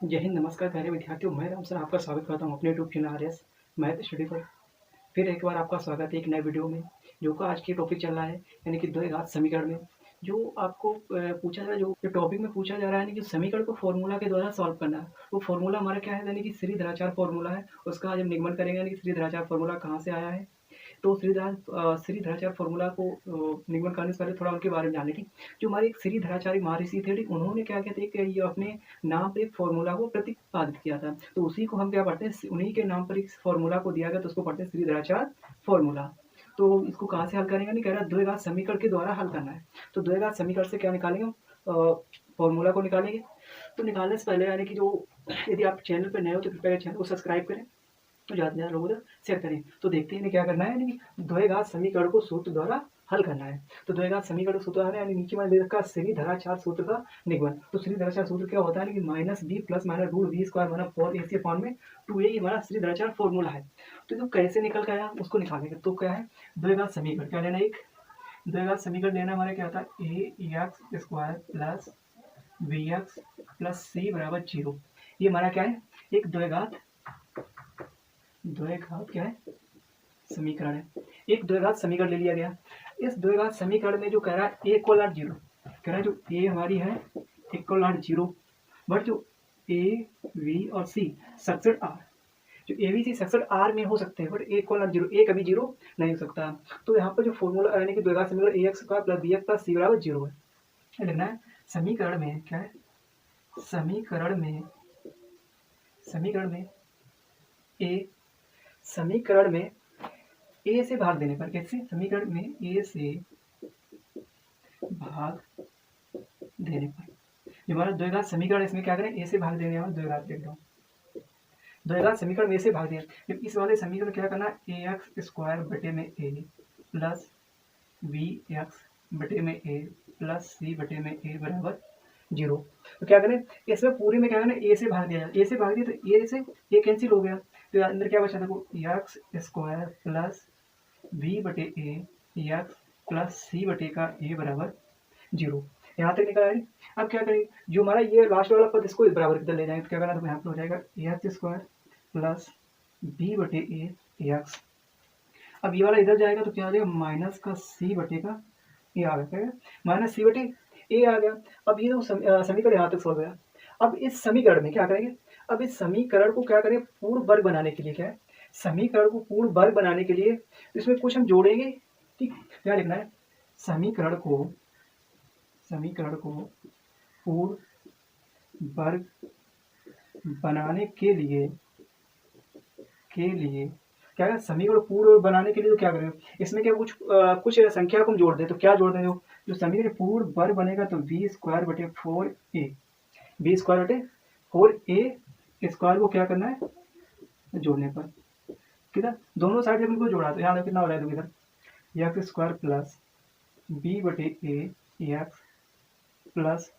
जय हिंद, नमस्कार प्यारे विद्यार्थियों। मैं राम सर आपका स्वागत करता हूँ अपने यूट्यूब चैनल आर्यस मैथ स्टडी पर। फिर एक बार आपका स्वागत है एक नए वीडियो में। जो का आज की टॉपिक चल रहा है यानी कि द्विघात समीकरण में जो आपको पूछा जा रहा है, जो टॉपिक में पूछा जा रहा है कि समीकरण को फॉर्मूला के द्वारा सॉल्व करना है। वो फॉर्मूला हमारा क्या है यानी कि श्रीधराचार्य फॉर्मूला है। उसका आज हम निगमन करेंगे यानी कि श्रीधराचार्य फॉर्मूला कहाँ से आया है। तो श्रीधराचार्य फॉर्मूला को निगमन करने से पहले थोड़ा उनके बारे में जान लें। जो हमारे एक श्रीधराचार्य महर्षि थे, उन्होंने क्या किया था कि ये अपने नाम पे एक फॉर्मूला को प्रतिपादित किया था। तो उसी को हम क्या पढ़ते हैं, उन्हीं के नाम पर एक फॉर्मूला को दिया गया तो उसको पढ़ते हैं श्रीधराचार्य फॉर्मूला। तो इसको कहाँ से हल करेंगे, नहीं कह रहा द्विघात समीकरण के द्वारा हल करना है। तो द्विघात समीकरण से क्या निकालेंगे, फॉर्मूला को निकालेंगे। तो निकालने से पहले यानी कि जो यदि आप चैनल पर नए हो तो कृपया चैनल को सब्सक्राइब करें, तो ज़्यादा से ज़्यादा लोगों तक शेयर करें। तो देखते हैं क्या करना है, यानी द्वैघात समीकरण को सूत्र द्वारा हल करना है। तो द्वैघात समीकरण सूत्र है यानी नीचे मैंने दे रखा श्रीधराचार्य सूत्र का निगमन। तो श्रीधराचार्य सूत्र क्या होता है कि minus B plus minus root B square minus 4ac upon में 2a ये हमारा श्रीधराचार्य फॉर्मूला है। तो जो कैसे निकल के आया उसको निकालेंगे। तो क्या है द्वैघात समीकरण, क्या लेना, एक द्वैघात समीकरण लेना हमारे क्या होता है A X square plus B X plus C बराबर 0। ये हमारा क्या है, एक द्वैघात क्या है समीकरण है। एक द्वैघात समीकरण ले लिया गया। इस द्वैघात समीकरण में जो कह रहा है ए इक्वल आर 0, कह रहा है जो ए हमारी है इक्वल आर 0, बट जो ए वी और सी सक्सेड आर, जो A B C subset R में हो सकते हैं, but A equal R 0, A कभी 0 नहीं हो सकता। तो यहाँ पर जो फॉर्मूला यानी कि द्वैघात समीकरण A X square plus B X plus C बराबर 0 है। लिखना है समीकरण में क्या है, समीकरण में ए से भाग देने पर, कैसे, समीकरण में ए से भाग देने पर जो हमारा द्वैघात समीकरण इसमें क्या करें, ए से भाग देने वाला द्वैघात लिख दो। द्वैघात समीकरण में ए से भाग दिया, जब इस वाले समीकरण क्या करना है ए एक्स स्क्वायर बटे में ए प्लस बी एक्स बटे में ए प्लस सी बटे में ए बराबर 0। तो क्या करें, इसमें पूरे में क्या करना, ए से भाग दिया, ए से भाग दिया तो ए से ए कैंसिल हो गया। तो अंदर क्या बचा, देखो एक्स स्क्वायर प्लस बी बटे ए एक्स प्लस सी बटे का ए बराबर 0। यहाँ तक निकल आई। अब क्या करेंगे, जो हमारा ये लास्ट वाला पद इसको बराबर किधर ले जाएंगे, तो क्या करना, तो यहाँ पर हो जाएगा एक्स स्क्वायर प्लस बी बटे ए एक्स। अब ये वाला इधर जाएगा तो क्या आ जाएगा, माइनस का सी बटे का ए आ गया, माइनस सी बटे ए आ गया। अब ये समीकरण यहाँ तक सॉल्व गया। अब इस समीकरण में क्या करेंगे, अब इस समीकरण को क्या करें, पूर्ण वर्ग बनाने के लिए, क्या है, समीकरण को पूर्ण वर्ग बनाने के लिए इसमें कुछ हम जोड़ेंगे। ठीक, क्या लिखना है, समीकरण को पूर्ण वर्ग बनाने के लिए क्या है, समीकरण पूर्ण बनाने के लिए तो क्या करें, इसमें क्या कुछ संख्या को हम जोड़ दें। तो क्या जोड़ दें, जो समीकरण पूर्ण वर्ग बनेगा तो बी स्क्वायर बटे 4a, बी स्क्वायर बटे 4a स्क्वायर को क्या करना है, जोड़ने पर किधर, दोनों साइड जब इनको जोड़ा तो यहाँ कितना हो जाएगा, इधर एक्स स्क्वायर प्लस बी बटे ए एक्स प्लस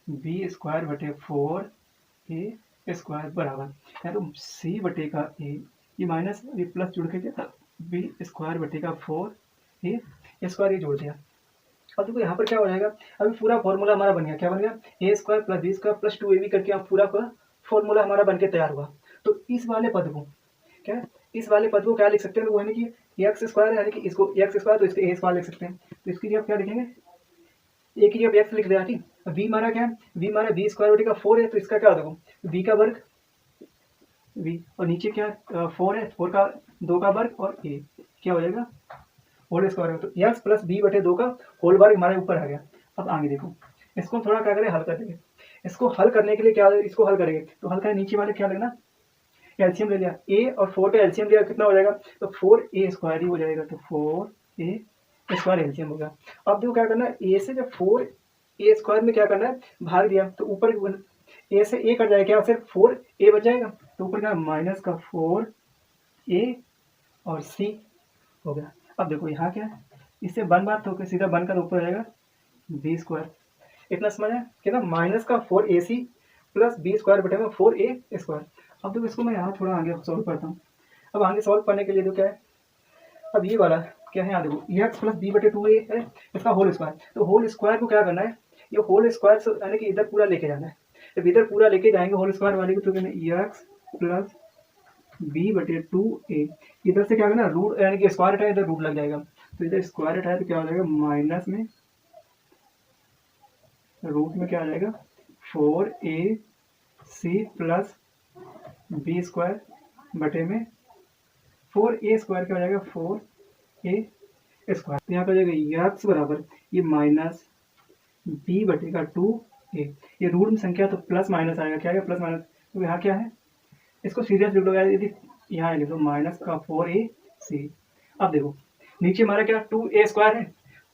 बी स्क्वायर बटे 4a स्क्वायर बराबर है तो सी बटे का ए, ये माइनस ये प्लस जुड़ के क्या था, बी स्क्वायर बटे का 4a स्क्वायर, ये जोड़ दिया। अब देखो यहाँ पर क्या हो जाएगा, अभी पूरा फॉर्मूला हमारा बन गया, क्या बन गया, A square plus B square plus 2ab करके आप पूरा फॉर्मूला हमारा बन के तैयार हुआ। तो इस वाले पद को क्या, इस वाले पद को क्या लिख सकते हैं, वो यानी कि एक्स स्क्वायर यानी कि इसको एक्स स्क्वायर तो इसके ए स्क्वायर लिख सकते हैं। तो इसकी जब क्या लिखेंगे, एक ही जब एक्स लिख दिया, ठीक। वी मारा क्या है, वी मारा बी स्क्वायर बटे का 4 है, तो इसका क्या देखो बी का वर्ग वी और नीचे क्या 4 है, 4 का 2 का वर्ग और ए क्या हो जाएगा होल स्क्वायर। तो एक्स प्लस बी बटे 2 का होल वर्ग हमारे ऊपर आ गया। अब आगे देखो, इसको थोड़ा क्या करें, हल कर देंगे। इसको हल करने के लिए क्या, इसको हल करेंगे तो हल करें, नीचे वाले क्या लेना, एलसीएम ले लिया, ए और 4 का एलसीएम लिया, कितना हो जाएगा, तो 4a स्क्वायर ही हो जाएगा। तो 4a स्क्वायर एलसीएम हो गया। अब देखो क्या करना है, ए से जब 4a स्क्वायर में क्या करना है, भाग दिया तो ऊपर ए से ए कट जाएगा, क्या सिर्फ 4a बच जाएगा। तो ऊपर क्या माइनस का 4a और c हो गया। अब देखो यहाँ क्या है, इससे बन बात तो सीधा बन कर ऊपर जाएगा बी स्क्वायर, इतना समझ है कितना, माइनस का 4ac प्लस बी स्क्वायर बटे में 4a स्क्वायर। अब देखो इसको मैं यहाँ थोड़ा आगे सॉल्व करता हूँ। अब आगे सॉल्व करने के लिए तो क्या है, अब ये वाला क्या है, यहाँ देखो एक्स प्लस बी बटे 2a है, इसका होल स्क्वायर। तो होल स्क्वायर को क्या करना है, ये होल स्क्वायर यानी कि इधर पूरा लेके जाना है। जब इधर पूरा लेके जाएंगे होल स्क्वायर वाले को तो कहना एक्स प्लस बी बटे 2a, इधर से क्या होगा ना रूट यानी कि स्क्वायर हटाए इधर रूट लग जाएगा, तो इधर स्क्वायर हटाए तो क्या हो जाएगा माइनस में रूट में क्या आ जाएगा 4ac प्लस बी स्क्वायर बटे में 4a स्क्वायर क्या हो जाएगा 4a स्क्वायर। तो यहाँ पर हो जाएगा एक्स बराबर ये माइनस b बटेगा 2a, ये रूट में संख्या तो प्लस माइनस आएगा, क्या आएगा प्लस माइनस, तो यहाँ क्या है इसको सीरियस लिख लो यार, यदि यहाँ लिख लो माइनस का 4ac। अब देखो नीचे हमारा क्या 2a स्क्वायर है,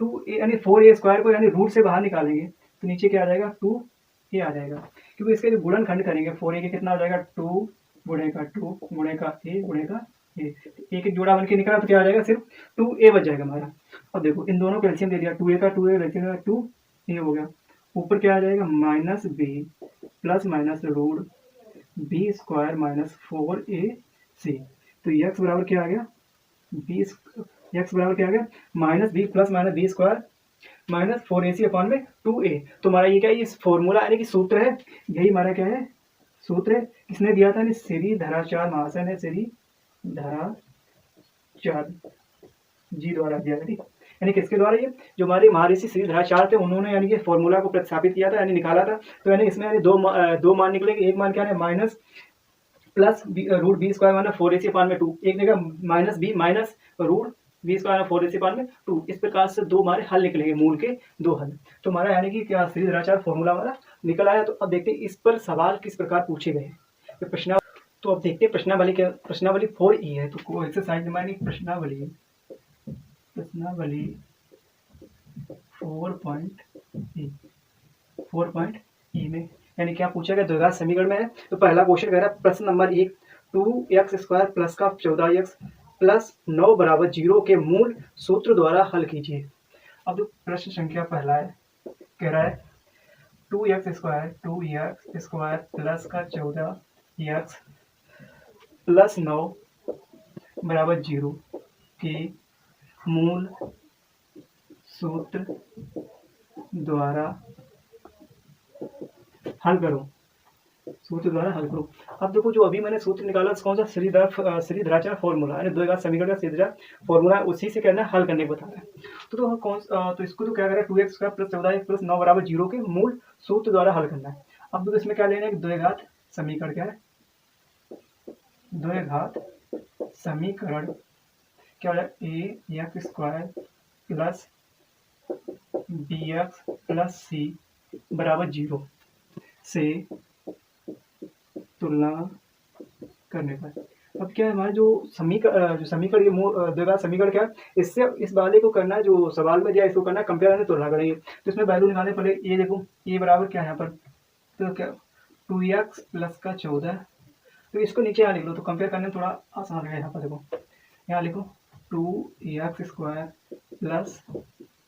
2a यानी 4a स्क्वायर को यानी रूट से बाहर निकालेंगे तो नीचे क्या आ जाएगा 2a आ जाएगा, क्योंकि इसके जो गुणनखंड करेंगे 4a के कितना आ जाएगा 2 गुणे का 2 गुणे का a गुणे का a, एक एक जोड़ा बन के निकला तो क्या आ जाएगा सिर्फ 2a बच जाएगा हमारा। अब देखो इन दोनों का एलसीएम दे दिया 2a का 2a एलसीएम 2a हो गया, ऊपर क्या आ जाएगा minus b plus minus root B square minus 4ac, तो एक्स बराबर क्या आ गया बी, एक्स बराबर क्या आ गया minus B plus minus B square minus 4ac upon में 2a। तो हमारा ये क्या है इस फॉर्मूला यानी कि सूत्र है, यही हमारा क्या है सूत्र है, किसने दिया था श्रीधराचार्य महाशय ने, श्रीधराचार्य जी द्वारा दिया था, ठीक, यानी किसके द्वारा, ये जो हमारे महर्षि श्रीधराचार्य थे उन्होंने यानी कि फॉर्मूला को प्रतिस्थापित किया था यानी निकाला था। तो यानी इसमें यानी दो मान निकलेंगे, एक मान क्या है minus plus root B square minus 4ac upon में 2, एक जगह minus B minus root B square 4ac upon में 2, इस प्रकार से दो हमारे हल निकलेंगे, मूल के दो हल। तो हमारा यानी कि क्या श्रीधराचार्य फॉर्मूला हमारा निकल आया। तो अब देखते हैं इस पर सवाल किस प्रकार पूछे गए तो प्रश्न, तो अब देखते हैं प्रश्नावली क्या, प्रश्नावली 4e है, तो को एक्सरसाइज में प्रश्नावली 4.e में यानी क्या पूछा गया द्विघात समीकरण में है। तो पहला क्वेश्चन कह रहा है प्रश्न नंबर 1 2x स्क्वायर प्लस का 14x प्लस 9 बराबर 0 के मूल सूत्र द्वारा हल कीजिए। अब जो प्रश्न संख्या पहला है कह रहा है 2x स्क्वायर प्लस का 14x प्लस 9 बराबर 0 के मूल सूत्र द्वारा हल करो, सूत्र द्वारा हल करो। अब देखो जो अभी मैंने सूत्र निकाला कौन सा श्रीधराचार्य फॉर्मूला यानी द्विघात समीकरण का श्रीधराचार्य फॉर्मूला, उसी से कहना है हल करने को बता रहा है। तो कौन तो इसको तो क्या करें 2x square plus 14x plus 9 बराबर 0 के मूल सूत्र द्वारा हल करना है। अब देखो इसमें क्या लेना है द्विघात समीकरण, क्या है द्विघात समीकरण क्या हो जाए ax square plus bx plus c बराबर 0 से तुलना करने पर। अब क्या है हमारा जो समीकरण ये द्विघात समीकरण क्या है, इससे इस वाले को करना है जो सवाल में दिया इसको करना है कंपेयर तुलना करेंगे। तो इसमें वैल्यू निकालने पहले ये देखो ये बराबर क्या है यहाँ पर, तो क्या 2x प्लस का 14, तो इसको नीचे यहाँ लिख लो तो कंपेयर करने में थोड़ा आसान लगेगा। यहाँ पर देखो यहाँ लिखो 2x square plus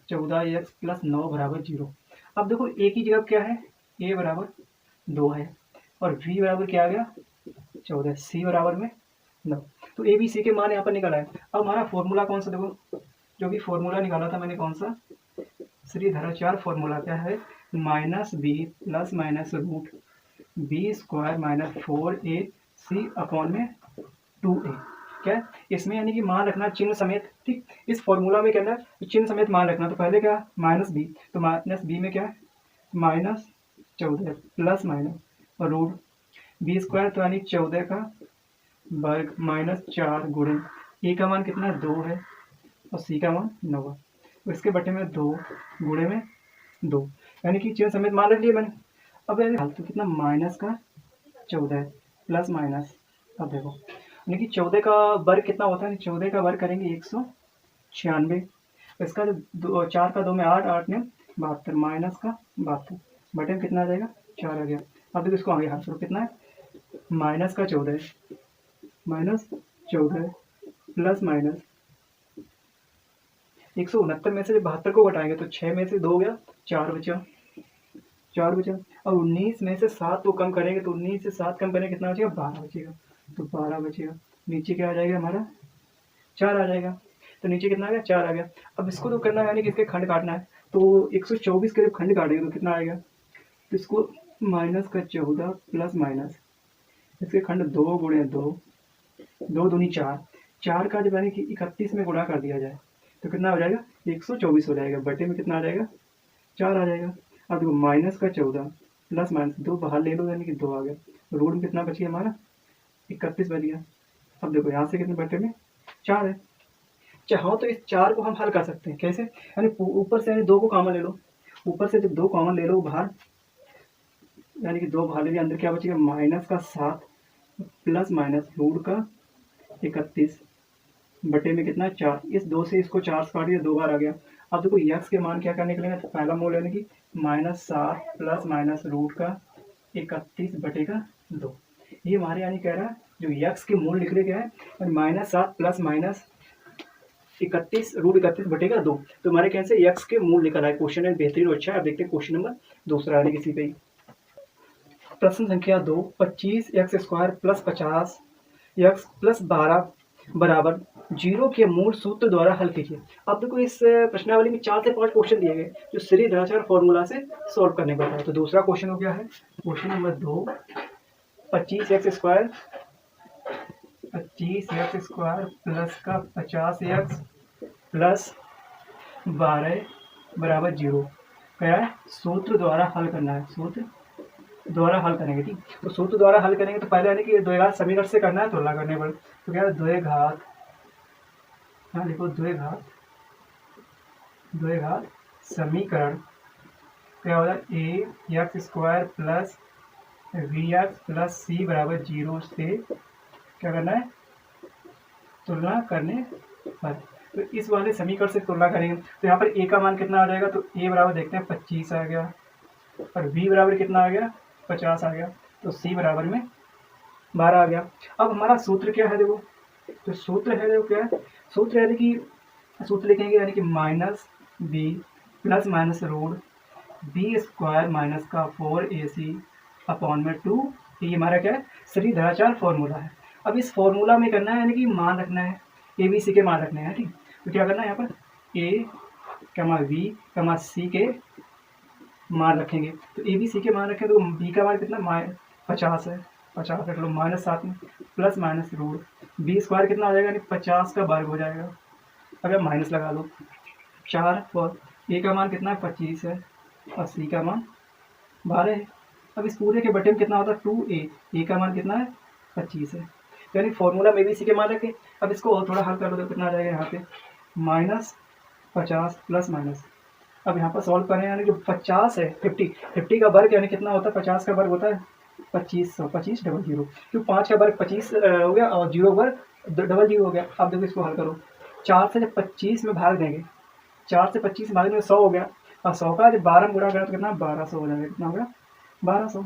14x plus 9 बराबर 0। अब देखो a की जगह क्या है a बराबर 2 है और v बराबर क्या आ गया 14, c बराबर में 9, तो a b c के मान यहाँ पर निकला है। अब हमारा फॉर्मूला कौन सा देखो, जो भी फॉर्मूला निकाला था मैंने कौन सा श्रीधराचार्य फॉर्मूला क्या है minus B plus minus root B square minus 4ac upon में 2a, क्या है इसमें यानी कि मान रखना चिन्ह समेत, ठीक, इस फॉर्मूला में कहना है चिन्ह समेत मान रखना। तो पहले क्या माइनस बी, तो माइनस बी में क्या है माइनस 14 प्लस माइनस और रूट बी स्क्वायर तो यानी 14 का वर्ग माइनस 4 गुणे ए का मान कितना 2 है और सी का मान 9 है, तो इसके बटे में 2 गुणे में 2 यानी कि चिन्ह समेत मान रख लिया मैंने। अब यानी तो कितना माइनस का 14 प्लस माइनस, अब देखो यानी कि 14 का वर्ग कितना होता है, 14 का वर्ग करेंगे 196, इसका जो 4 का 2 में 8 8 में 72 माइनस का 72 बटे में कितना आ जाएगा 4 आ गया। अब देखो इसको आगे हाथ करो कितना है माइनस का 14 प्लस माइनस 169 में से जब 72 को घटाएंगे तो 6 में से 2 हो गया 4 बचा और 19 में से 7 को कम करेंगे तो 19 से 7 कम करेंगे कितना बचेगा 12 बचेगा, तो 12 बचेगा, नीचे क्या आ जाएगा हमारा 4 आ जाएगा, तो नीचे कितना आ गया 4 आ गया। अब इसको तो करना है यानी कि इसके खंड काटना है, तो 124 के जब खंड काटेंगे तो कितना आएगा, तो इसको माइनस का 14 प्लस माइनस इसके खंड 2 गुणे 2, 2 दूनी 4, 4 का जब यानी कि 31 में गुणा कर दिया जाए तो कितना हो जाएगा 124 हो जाएगा, बटे में कितना आ जाएगा 4 आ जाएगा। अब देखो माइनस का 14 प्लस माइनस 2 बाहर ले लो यानी कि 2 आ गया, रूट में कितना बच गया हमारा 31 बच गया। अब देखो यहाँ से कितने बटे में 4 है, चाहो तो इस 4 को हम हल कर सकते हैं कैसे, यानी ऊपर से यानी 2 को कॉमन ले लो, ऊपर से जब 2 कॉमन ले लो बाहर यानी कि 2 बाहर ले लिया, अंदर क्या बचेगा माइनस का 7 प्लस माइनस रूट का 31 बटे में कितना 4, इस 2 से इसको 4 से काट दिया 2 बार आ गया। अब देखो यक्स के मान क्या क्या निकलेंगे, तो पहला मूल यानी कि -7 प्लस माइनस रूट का 31 बटे का 2, ये हमारे यानी कह रहा है जो यक्स के मूल निकले क्या है -7 प्लस माइनस 31 रूट 31 बटे का 2, तो हमारे कहने से यक्स के मूल निकल आए। क्वेश्चन है बेहतरीन और अच्छा है। अब देखते हैं क्वेश्चन नंबर दूसरा यानी किसी पे प्रश्न संख्या 2, 25 x square plus 50 x plus 12 बराबर 0 के मूल सूत्र द्वारा हल कीजिए। अब देखो इस प्रश्नावली में 4 से 5 क्वेश्चन दिए गए जो श्रीधराचार्य फॉर्मूला से सॉल्व करने का है। तो दूसरा क्वेश्चन क्या है, question number 2, 25 x square plus का 50 एक्स प्लस 12 बराबर 0 क्या है, सूत्र द्वारा हल करना है, सूत्र द्वारा हल करेंगे। ठीक, तो सूत्र द्वारा हल करेंगे तो पहले यानी कि द्विघात समीकरण से करना है, तुलना करने पर तो क्या है द्विघात, हाँ देखो द्विघात समीकरण क्या होगा A X square plus B X plus C बराबर 0 से क्या करना है तुलना करने पर। तो इस वाले समीकरण से तुलना करेंगे तो यहाँ पर ए का मान कितना आ जाएगा, तो ए बराबर देखते हैं 25 आ गया और बी बराबर कितना आ गया 50 आ गया, तो सी बराबर में 12 आ गया। अब हमारा सूत्र क्या है देखो, तो सूत्र है देखो क्या है, सूत्र है कि सूत्र लिखेंगे यानी कि minus B plus minus root B square minus का 4ac अपॉन में 2, ये हमारा क्या है श्रीधराचार्य फॉर्मूला है। अब इस फॉर्मूला में करना है यानी कि मान रखना है, ए बी सी के मान रखने हैं। ठीक, तो क्या करना है यहाँ पर ए कमा वी कमा सी के मान रखेंगे, तो ए बी सी के मान रखें तो बी का मान कितना 50 है, 50 रख लो -7 में plus minus root B square कितना आ जाएगा यानी 50 का वर्ग हो जाएगा, अब आप माइनस लगा लो 4 और ए का मान कितना है 25 है और सी का मान 12 है। अब इस पूरे के बटे में कितना होता है 2a, ए का मान कितना है 25 है, यानी फॉर्मूला में भी सी के मान रखे। अब इसको और थोड़ा हल कर लो तो कितना आ जाएगा यहाँ पे -50 प्लस माइनस, अब यहाँ पर सॉल्व करें यानी जो 50 है 50 का वर्ग यानी कितना होता है 50 का वर्ग होता है 2500, 25 डबल 0, क्यों 5 का वर्ग 25 हो गया और 0 वर्ग डबल 0 हो गया। अब देखो इसको हल करो, 4 से जब 25 में भाग देंगे, 4 से 25 भाग में 100 हो गया और 100 का जब 12 में गुणा करें तो कितना 1200 हो जाएगा, कितना होगा 1200।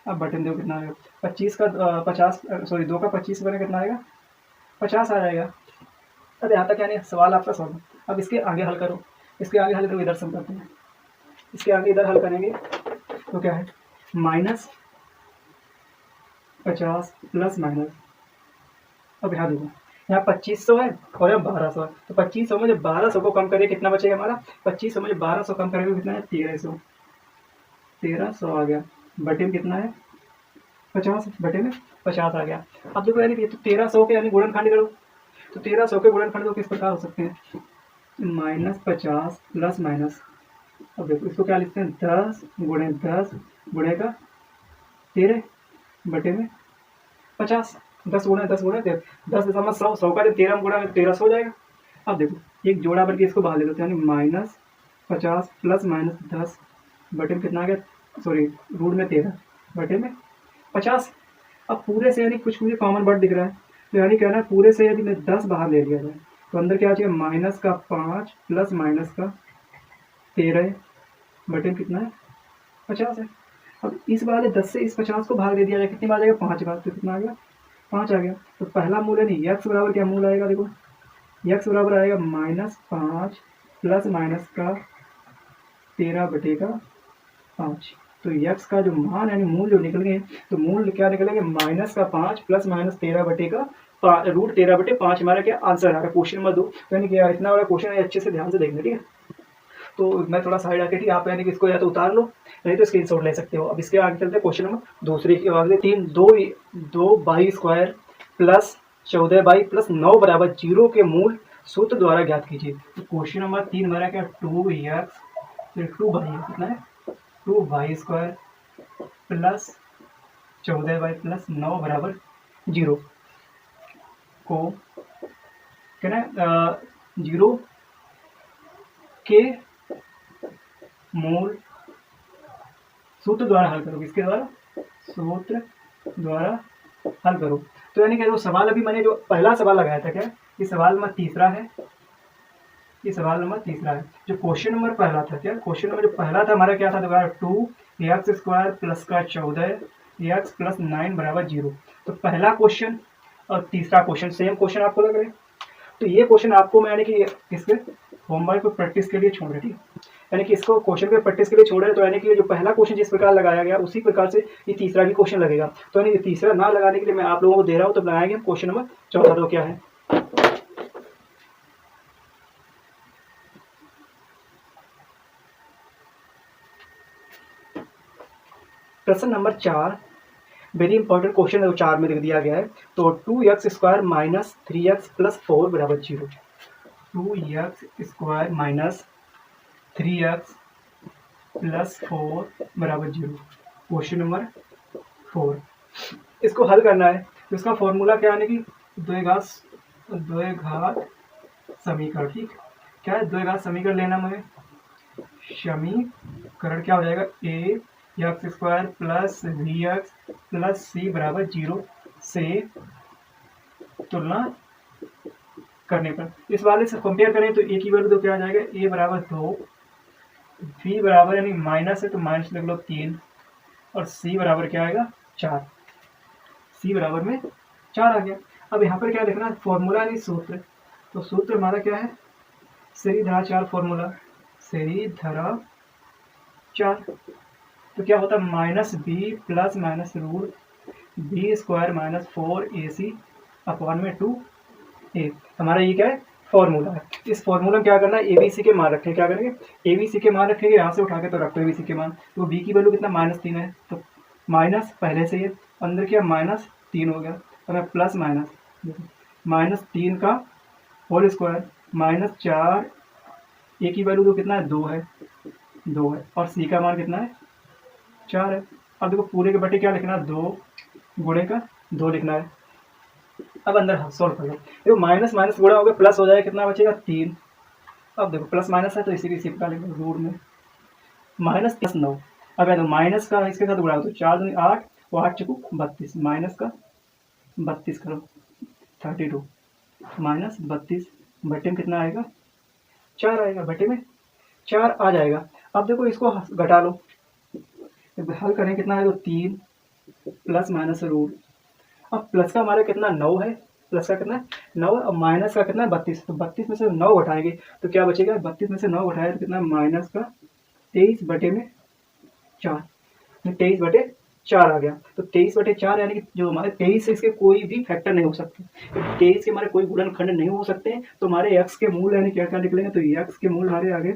अब बटन दो कितना आएगा 25 का 50 सॉरी 2 का 25 बने कितना आएगा 50 आ जाएगा। अब यहाँ तक यानी सवाल आपका सॉल्व। अब इसके आगे हल करो, इसके आगे हल करो, इधर सम करते हैं, इसके आगे इधर हल करेंगे तो क्या है -50 प्लस माइनस, अब यहाँ देखो यहाँ 2500 है और यहाँ 1200 है, तो 2500 में जब 1200 को कम करें कितना बचेगा हमारा, 2500 में जब 1200 कम करेंगे कितना है 1300 आ गया, बटे में कितना है 50, बटे में 50 आ गया। अब देखो यानी ये तो 1300 के यानी गुणनखंड करो, तो 1300 के गुणनखंड तो किस प्रकार हो सकते हैं -50 प्लस माइनस, अब देखो इसको क्या लिखते हैं 10 गुणे का 13 बटे में 50, 10 गुणे 10 10.100, 100 का जब 13 गुणा 1300 हो जाएगा। अब देखो एक जोड़ा बल्कि इसको बाहर ले लेते हैं यानी -50 प्लस माइनस 10 बटे में कितना आ गया, सॉरी रूट में 13 बटे में 50। अब पूरे से यानी कुछ मुझे कॉमन वर्ड दिख रहा है, तो यानी कहना है पूरे से यदि मैं 10 बाहर ले लिया जाए तो अंदर क्या आ जाएगा माइनस का 5 प्लस माइनस का 13 बटे में कितना है 50 है। अब इस वाले 10 से इस 50 को भाग दे दिया जाए कितनी बार आ जाएगा 5 बार, तो कितना आ गया 5 आ गया। तो पहला मूल है नहीं एक्स बराबर क्या मूल आएगा, देखो एक्स बराबर आएगा -5 प्लस माइनस का 13 बटे का 5, तो एक्स का जो मान यानी मूल जो निकल गए, तो मूल क्या निकलेंगे -5 प्लस माइनस 13 बटे का रूट 13 बटे 5 हमारा क्या आंसर आ रहा है क्वेश्चन नंबर 2। यानी कि इतना वाला क्वेश्चन है, अच्छे से ध्यान से देखना, ठीक है। तो मैं थोड़ा साइड आके थी, आप यानी कि इसको या तो उतार लो नहीं तो स्क्रीनशॉट ले सकते हो। अब इसके आगे चलते हैं क्वेश्चन नंबर दूसरे की आगे। 2 by square plus 14 by plus 9 बराबर 0 के मूल सूत्र द्वारा ज्ञात कीजिए। तो क्वेश्चन नंबर 3 हमारा क्या 2x फिर 2 बाई कितना है 2 by square plus 14 by plus 9 बराबर 0 को क्या ना 0 के मूल सूत्र द्वारा हल करो। किसके द्वारा? सूत्र द्वारा हल करो। तो यानी कि जो सवाल अभी मैंने जो पहला सवाल लगाया था, क्या ये सवाल नंबर तीसरा है, ये सवाल नंबर तीसरा है। जो क्वेश्चन नंबर पहला था, क्या क्वेश्चन नंबर जो पहला था हमारा क्या था दोबारा 2x स्क्वायर प्लस का 14x प्लस 9 बराबर 0। तो पहला क्वेश्चन और तीसरा क्वेश्चन सेम क्वेश्चन आपको लग रहे हैं। तो ये क्वेश्चन आपको मैं यानी कि इसके होमवर्क को प्रैक्टिस के लिए छोड़ रही थी, यानी कि इसको क्वेश्चन पे प्रैक्टिस के लिए छोड़ रहे हैं। तो यानी कि जो पहला क्वेश्चन जिस प्रकार लगाया गया उसी प्रकार से ये तीसरा भी क्वेश्चन लगेगा। तो यानी कि तीसरा ना लगाने के लिए मैं आप लोगों को दे रहा हूँ, तो लगाएंगे क्वेश्चन नंबर चौथा। तो क्या है प्रश्न नंबर 4, वेरी इंपॉर्टेंट क्वेश्चन है, 4 में लिख दिया गया है। तो 2x square minus 3x plus 4 बराबर 0। 2x square minus 3x plus 4 बराबर 0, क्वेश्चन नंबर 4। इसको हल करना है तो इसका फॉर्मूला क्या है कि द्विघात समीकरण। ठीक, क्या है द्विघात समीकरण लेना मुझे। समीकरण क्या हो जाएगा A X square plus B X plus C बराबर 0 से तुलना करने पर इस वाले से कंपेयर करें तो ए की वैल्यू तो क्या आ जाएगा ए बराबर 2, वी बराबर यानी माइनस है तो माइनस लिख लो 3 और सी बराबर क्या आएगा 4। सी बराबर में 4 आ गया। अब यहाँ पर क्या लिखना है फॉर्मूला यानी सूत्र। तो सूत्र हमारा क्या है श्रीधरा 4 फॉर्मूला, श्रीधरा 4। तो क्या होता है minus B plus minus root B square minus 4ac upon में 2a। हमारा ये क्या है फॉर्मूला है। इस फॉर्मूला में क्या करना है एबीसी के मान रखेंगे। क्या करेंगे एबीसी के मान रखेंगे, यहाँ से उठा के तो रखो एबीसी के मान। तो बी की वैल्यू कितना -3 है, तो माइनस पहले से ये अंदर क्या -3 हो गया और प्लस -3 का होल स्क्वायर -4 ए की वैल्यू तो कितना है 2 है और सी का मान कितना है 4 है। अब देखो पूरे के बटे क्या लिखना है 2 गुणे का 2 लिखना है। अब अंदर सॉल्व कर लो, देखो माइनस माइनस गुणा हो गया प्लस हो जाएगा, कितना बचेगा 3। अब देखो प्लस माइनस है तो इसी की सिर्फ डालेंगे रूट में माइनस प्लस 9। अब देखो माइनस का इसके साथ गुणा हो तो 4 दूनी 8 और 8 चुकू 32 माइनस का 32 करो 32 माइनस 32 बटे में कितना आएगा 4 आएगा, बटे में 4 आ जाएगा। अब देखो इसको घटा लो, हल करें कितना है तो 3 प्लस माइनस रूट। अब प्लस का हमारा कितना 9 है, प्लस का कितना 9 है और माइनस का कितना 32। तो 32 में से 9 घटाएंगे तो क्या बचेगा 32 में से 9 घटाए तो कितना माइनस का 23 बटे में 4, 23 बटे 4 आ गया। तो 23 बटे 4 यानी कि जो हमारे 23 इसके कोई भी फैक्टर नहीं हो सकते, 23 के हमारे कोई गुणनखंड नहीं हो सकते। तो हमारे x के मूल यानी क्या क्या निकलेंगे तो x के मूल हमारे आगे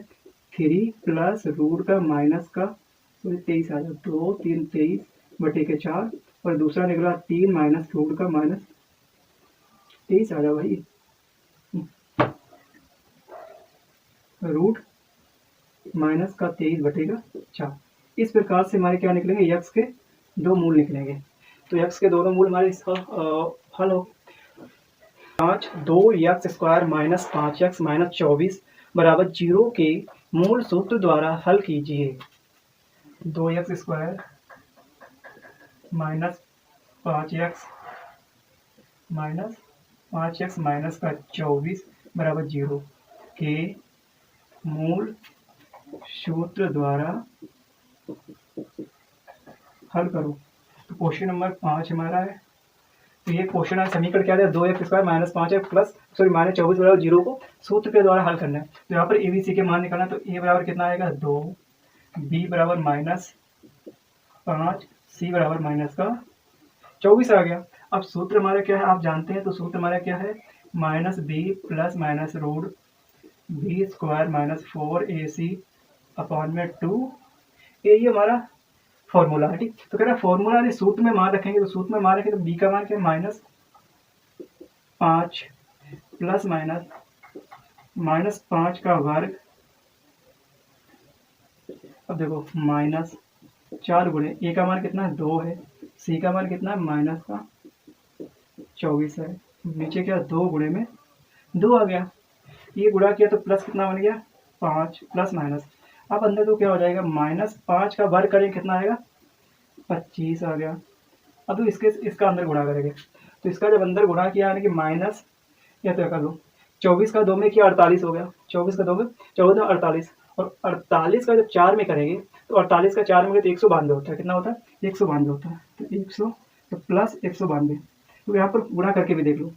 3 प्लस रूट का माइनस का 23 आ जाए 2 3 23 बटे के 4 और दूसरा निकला 3 माइनस रूट का माइनस 23 आ जाए भाई रूट माइनस का 23 बटेगा 4। इस प्रकार से हमारे क्या निकलेंगे x के 2 मूल निकलेंगे। तो x के दोनों मूल हमारे इसका हल हो 2x square minus 5x minus 24 बराबर 0 के मूल सूत्र द्वारा हल कीजिए। 2x square minus 5x minus का 24 बराबर 0 के मूल सूत्र द्वारा हल करो। तो क्वेश्चन नंबर 5 हमारा है। तो ये क्वेश्चन है समीकरण क्या है 2x square minus 5x plus minus 24 बराबर 0 को सूत्र के द्वारा हल करना है। तो यहाँ पर ए बी सी के मान निकालना, तो ए बराबर कितना आएगा 2, बी बराबर -5, सी बराबर माइनस का 24 आ गया। अब सूत्र हमारा क्या है आप जानते हैं, तो सूत्र हमारा क्या है minus B plus minus root B square minus 4ac upon में 2 ये हमारा फॉर्मूला है। ठीक, तो कह रहा है फॉर्मूला यदि सूत्र में मान रखेंगे, तो सूत्र में मान रखेंगे तो बी का मान क्या है -5 प्लस माइनस 5 का वर्ग। अब देखो -4 गुणे ए का मान कितना है 2 है, सी का मान कितना है -24 है, नीचे क्या 2 गुणे में 2 आ गया, ये गुणा किया तो प्लस कितना बन गया 5 प्लस माइनस। अब अंदर तो क्या हो जाएगा -5 का वर्ग करें कितना आएगा 25 आ गया। अब तो इसका अंदर गुणा करेंगे, तो इसका जब अंदर गुणा किया यानी कि माइनस या तो कर लो 24 का 2 में किया 48 हो गया, 24 का 2 में 14 48, और 48 का जब 4 में करेंगे तो 48 का 4 में तो 192 होता है, कितना होता है 192 होता है, तो 100 तो प्लस 192। तो यहाँ पर गुणा करके भी देख लो,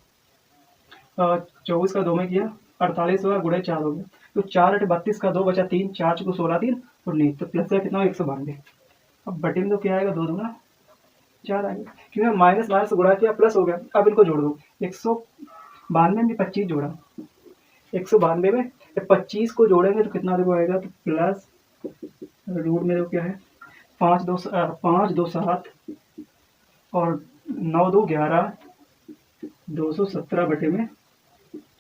24 का 2 में किया 48 हुआ गुणे 4 हो गया, तो 4 8 32 का 2 बचा 3, 4 चुको 16 3 और नहीं, तो प्लस का कितना 192। अब बटे में तो क्या आएगा 2 दूना 4 आएगा, क्योंकि माइनस माइनस गुणा किया प्लस हो गया। अब इनको जोड़ दो, 192 में 25 जोड़ा, 192 में 25 को जोड़ेंगे तो कितना देखो आएगा, तो प्लस रूट में देखो क्या है 5 2 7 और 9 2 11, 217 बटे में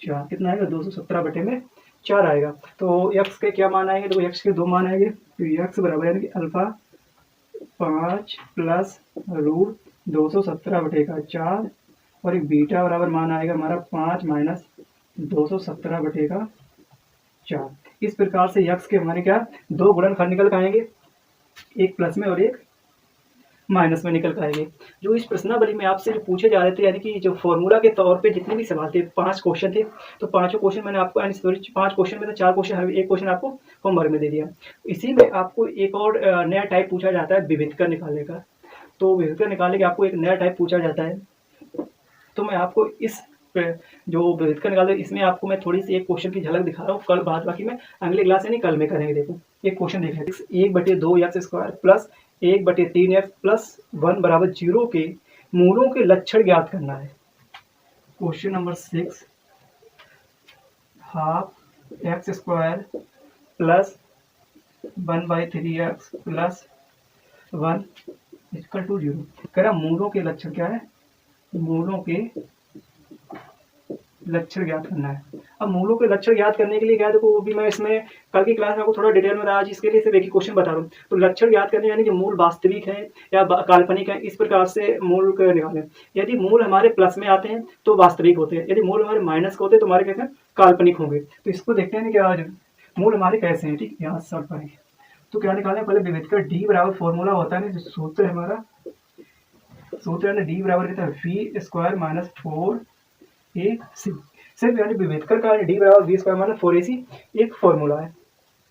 4 कितना आएगा 217 बटे में 4 आएगा। तो x के क्या मान आएंगे, तो x के 2 मान आएंगे, तो x बराबर यानी कि अल्फा 5 प्लस रूट 217 बटे का 4 और एक बीटा बराबर मान आएगा हमारा 5 माइनस 217 बटे का 4। इस प्रकार से x के हमारे क्या 2 गुणनखंड निकल के आएंगे, एक प्लस में और एक माइनस में निकल कर आएंगे। जो इस प्रश्नावली में आपसे जो पूछे जा रहे थे, यानी कि जो फॉर्मूला के तौर पे जितने भी सवाल थे 5 क्वेश्चन थे, तो 5 क्वेश्चन मैंने आपको 5 क्वेश्चन में तो 4 क्वेश्चन, हर एक क्वेश्चन आपको होमवर्क में दे दिया। इसी में आपको एक और नया टाइप पूछा जाता है विविधकर निकालने का, तो विविधकर निकालने के आपको एक नया टाइप पूछा जाता है। तो मैं आपको इस जो विविधकर निकालने इसमें आपको मैं थोड़ी सी एक क्वेश्चन की झलक दिखा रहा हूँ, कल बाद बाकी में अगले क्लास यानी कल में करेंगे। देखो एक क्वेश्चन देख रहे हैं, 1/2x² प्लस 1/3x प्लस 1 बराबर 0 के मूलों के लक्षण ज्ञात करना है। Question number 6, half x² plus 1/3x plus 1 equal to 0। कह रहा मूलों के लक्षण क्या है, मूलों के लक्षण ज्ञात करना है। अब मूलों के लक्षण ज्ञात करने के लिए क्या है, देखो वो भी मैं इसमें कल की क्लास में आपको थोड़ा डिटेल में आज इसके लिए सिर्फ एक ही क्वेश्चन बता रहा हूँ। तो लक्षण ज्ञात करने यानी कि मूल वास्तविक है या काल्पनिक है, इस प्रकार से मूल को निकालें। यदि मूल हमारे प्लस में आते हैं तो वास्तविक होते हैं, यदि मूल हमारे माइनस के होते हैं तो हमारे कैसे काल्पनिक होंगे। तो इसको देखते हैं कि आज मूल हमारे कैसे हैं। ठीक, यहाँ सॉल्व करेंगे तो क्या निकालें, पहले विविधकर डी बराबर फॉर्मूला होता है ना, जो सूत्र है हमारा, सूत्र है ना डी बराबर कितना है v² - 4ac। सिर्फ यानी विविधकर का डी बराबर v² - 4ac एक फॉर्मूला है।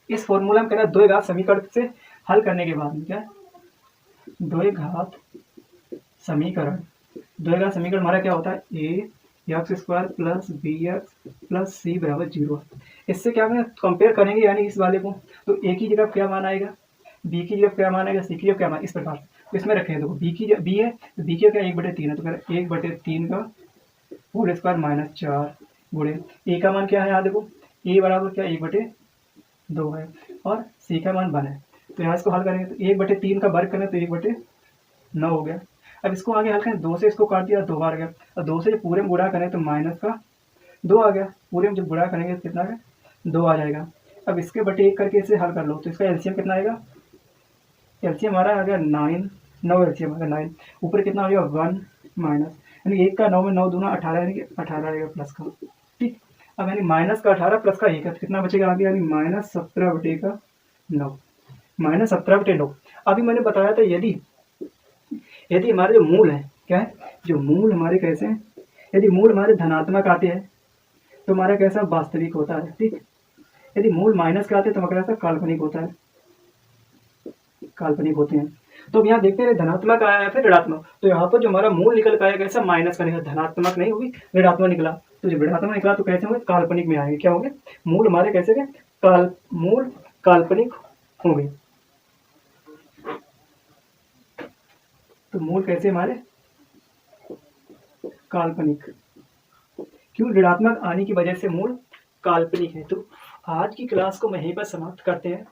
इस फॉर्मूला में कहना है द्विघात समीकरण से हल करने के बाद में क्या द्विघात समीकरण, द्विघात समीकरण हमारा क्या होता है a² plus bx plus c बराबर 0। इससे क्या हमें कंपेयर करेंगे यानी इस वाले को, तो a की जगह क्या मान आएगा, b की जगह क्या मान आएगा, c की जगह क्या मान, इस प्रकार तो इसमें रखें। देखो b है तो b की क्या 1/3 है, तो फिर 1/3 का होल स्क्वायर माइनस 4 गुणे a का मान क्या है, यहाँ देखो a बराबर क्या 1/2 है और c का मान 1 है। तो यहाँ इसको हल करेंगे तो 1/3 का वर्ग करें तो 1/9 हो गया। अब इसको आगे हल करें, 2 से इसको काट दिया 2 बार गया, और 2 से पूरे में गुणा करें तो माइनस का 2 आ गया, पूरे में जब गुणा करेंगे तो कितना है 2 आ जाएगा। अब इसके बटे 1 करके इसे हल कर लो, तो इसका एलसीएम कितना आएगा, एलसीएम हमारा आ गया 9 एलसीएम आ गया 9, ऊपर कितना हो गया 1 माइनस, यानी 1 का 9 में 9 दूना 18 यानी कि 18 आएगा प्लस का। ठीक, अब यानी माइनस का 18 प्लस का 1 है तो कितना बचेगा आगे, यानी -17/9, -17/9। अभी मैंने बताया था यदि हमारे जो मूल है क्या है, जो मूल हमारे कैसे हैं, यदि मूल हमारे धनात्मक आते हैं तो हमारा कैसा वास्तविक होता है। ठीक, यदि मूल माइनस के आते हैं तो हमारा कैसा काल्पनिक होता है, काल्पनिक होते हैं। तो अब यहाँ देखते हैं धनात्मक आया है फिर ऋणात्मक, तो यहाँ पर जो हमारा मूल निकल के आया कैसा माइनस का निकला, धनात्मक नहीं होगी ऋणात्मक निकला, तो जब ऋणात्मक निकला तो कैसे होंगे काल्पनिक में आएंगे, क्या होंगे मूल हमारे कैसे गए मूल काल्पनिक होंगे। तो मूल कैसे हमारे काल्पनिक, क्यों ऋणात्मक आने की वजह से मूल काल्पनिक है। तो आज की क्लास को मैं यहीं पर समाप्त करते हैं।